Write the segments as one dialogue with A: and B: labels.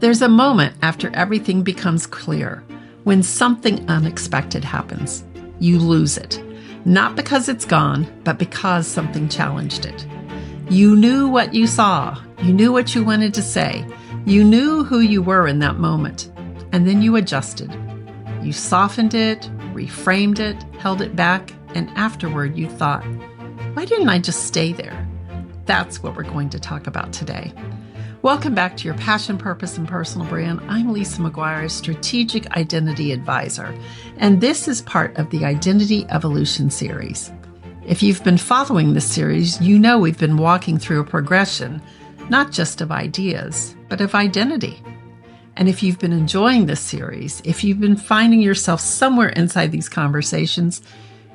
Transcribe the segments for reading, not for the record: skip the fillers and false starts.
A: There's a moment after everything becomes clear when something unexpected happens. You lose it, not because it's gone, but because something challenged it. You knew what you saw. You knew what you wanted to say. You knew who you were in that moment. And then you adjusted. You softened it, reframed it, held it back, and afterward you thought, why didn't I just stay there? That's what we're going to talk about today. Welcome back to your Passion, Purpose, and Personal Brand. I'm Lisa McGuire, Strategic Identity Advisor, and this is part of the Identity Evolution series. If you've been following this series, you know we've been walking through a progression, not just of ideas, but of identity. And if you've been enjoying this series, if you've been finding yourself somewhere inside these conversations,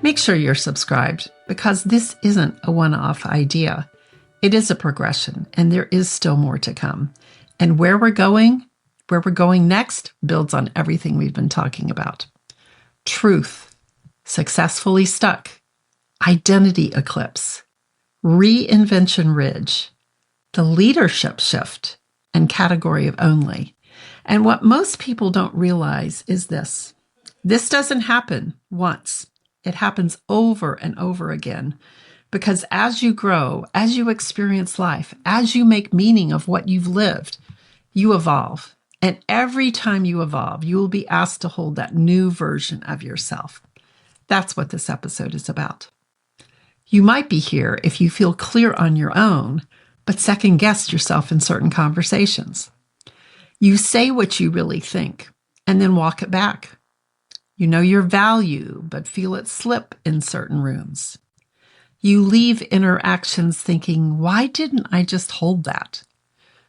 A: make sure you're subscribed, because this isn't a one-off idea. It is a progression, and there is still more to come. And where we're going next builds on everything we've been talking about. Truth, successfully stuck, identity eclipse, reinvention ridge, the leadership shift, and category of only. And what most people don't realize is this. This doesn't happen once. It happens over and over again. Because as you grow, as you experience life, as you make meaning of what you've lived, you evolve. And every time you evolve, you will be asked to hold that new version of yourself. That's what this episode is about. You might be here if you feel clear on your own, but second-guess yourself in certain conversations. You say what you really think, and then walk it back. You know your value, but feel it slip in certain rooms. You leave interactions thinking, why didn't I just hold that?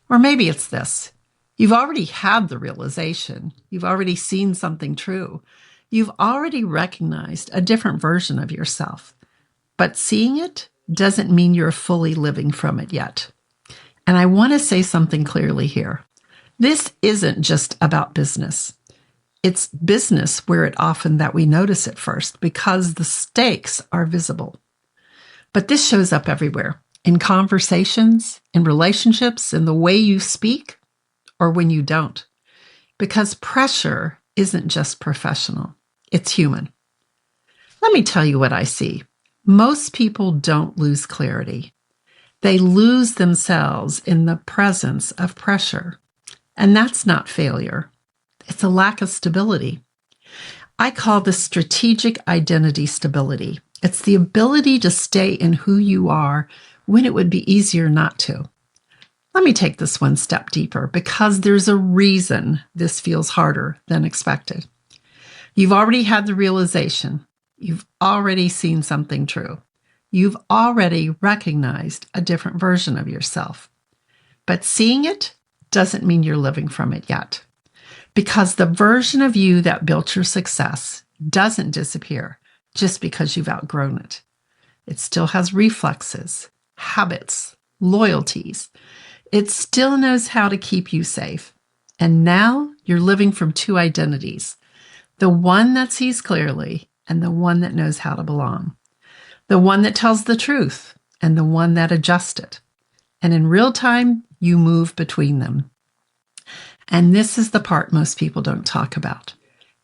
A: Or maybe it's this. You've already had the realization. You've already seen something true. You've already recognized a different version of yourself. But seeing it doesn't mean you're fully living from it yet. And I want to say something clearly here. This isn't just about business. It's business where it often that we notice it first because the stakes are visible. But this shows up everywhere, in conversations, in relationships, in the way you speak, or when you don't. Because pressure isn't just professional, it's human. Let me tell you what I see. Most people don't lose clarity. They lose themselves in the presence of pressure. And that's not failure. It's a lack of stability. I call this strategic identity stability. It's the ability to stay in who you are when it would be easier not to. Let me take this one step deeper because there's a reason this feels harder than expected. You've already had the realization. You've already seen something true. You've already recognized a different version of yourself. But seeing it doesn't mean you're living from it yet. Because the version of you that built your success doesn't disappear just because you've outgrown it. It still has reflexes, habits, loyalties. It still knows how to keep you safe. And now you're living from two identities, the one that sees clearly and the one that knows how to belong, the one that tells the truth and the one that adjusts it. And in real time, you move between them. And this is the part most people don't talk about.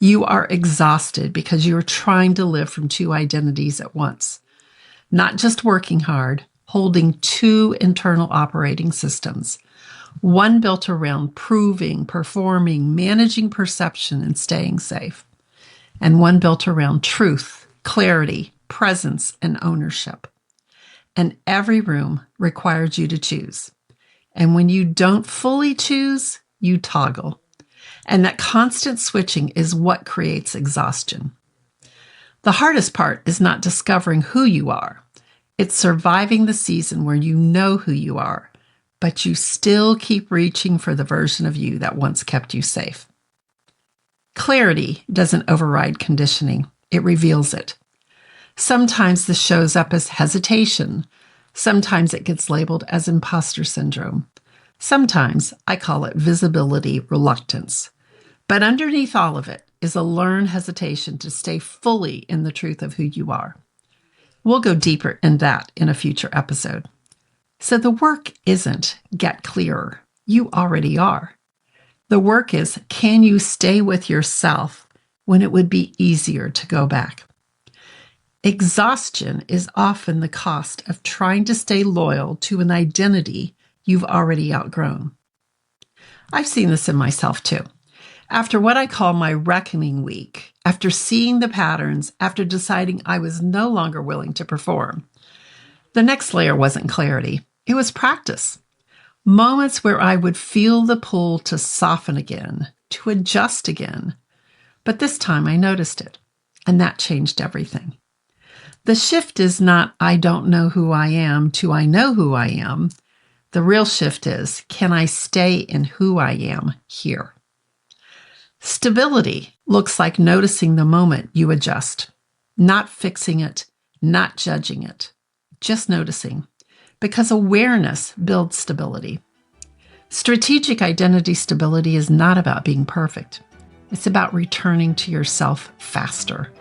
A: You are exhausted because you are trying to live from two identities at once. Not just working hard, holding two internal operating systems. One built around proving, performing, managing perception, and staying safe. And one built around truth, clarity, presence, and ownership. And every room requires you to choose. And when you don't fully choose, you toggle. And that constant switching is what creates exhaustion. The hardest part is not discovering who you are. It's surviving the season where you know who you are, but you still keep reaching for the version of you that once kept you safe. Clarity doesn't override conditioning. It reveals it. Sometimes this shows up as hesitation. Sometimes it gets labeled as imposter syndrome. Sometimes I call it visibility reluctance. But underneath all of it is a learned hesitation to stay fully in the truth of who you are. We'll go deeper in that in a future episode. So the work isn't get clearer. You already are. The work is, can you stay with yourself when it would be easier to go back? Exhaustion is often the cost of trying to stay loyal to an identity you've already outgrown. I've seen this in myself too. After what I call my reckoning week, after seeing the patterns, after deciding I was no longer willing to perform, the next layer wasn't clarity. It was practice. Moments where I would feel the pull to soften again, to adjust again. But this time I noticed it, and that changed everything. The shift is not, I don't know who I am, to I know who I am. The real shift is, can I stay in who I am here? Stability looks like noticing the moment you adjust, not fixing it, not judging it, just noticing, because awareness builds stability. Strategic identity stability is not about being perfect. It's about returning to yourself faster.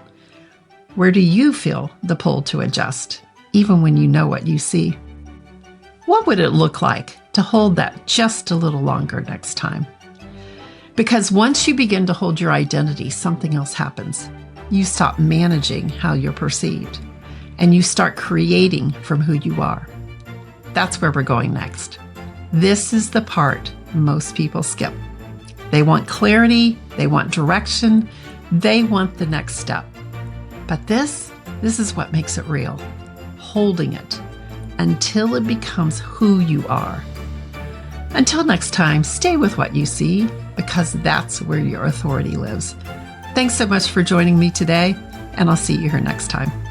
A: Where do you feel the pull to adjust, even when you know what you see? What would it look like to hold that just a little longer next time? Because once you begin to hold your identity, something else happens. You stop managing how you're perceived, and you start creating from who you are. That's where we're going next. This is the part most people skip. They want clarity, they want direction, they want the next step. But this is what makes it real. Holding it until it becomes who you are. Until next time, stay with what you see, because that's where your authority lives. Thanks so much for joining me today, and I'll see you here next time.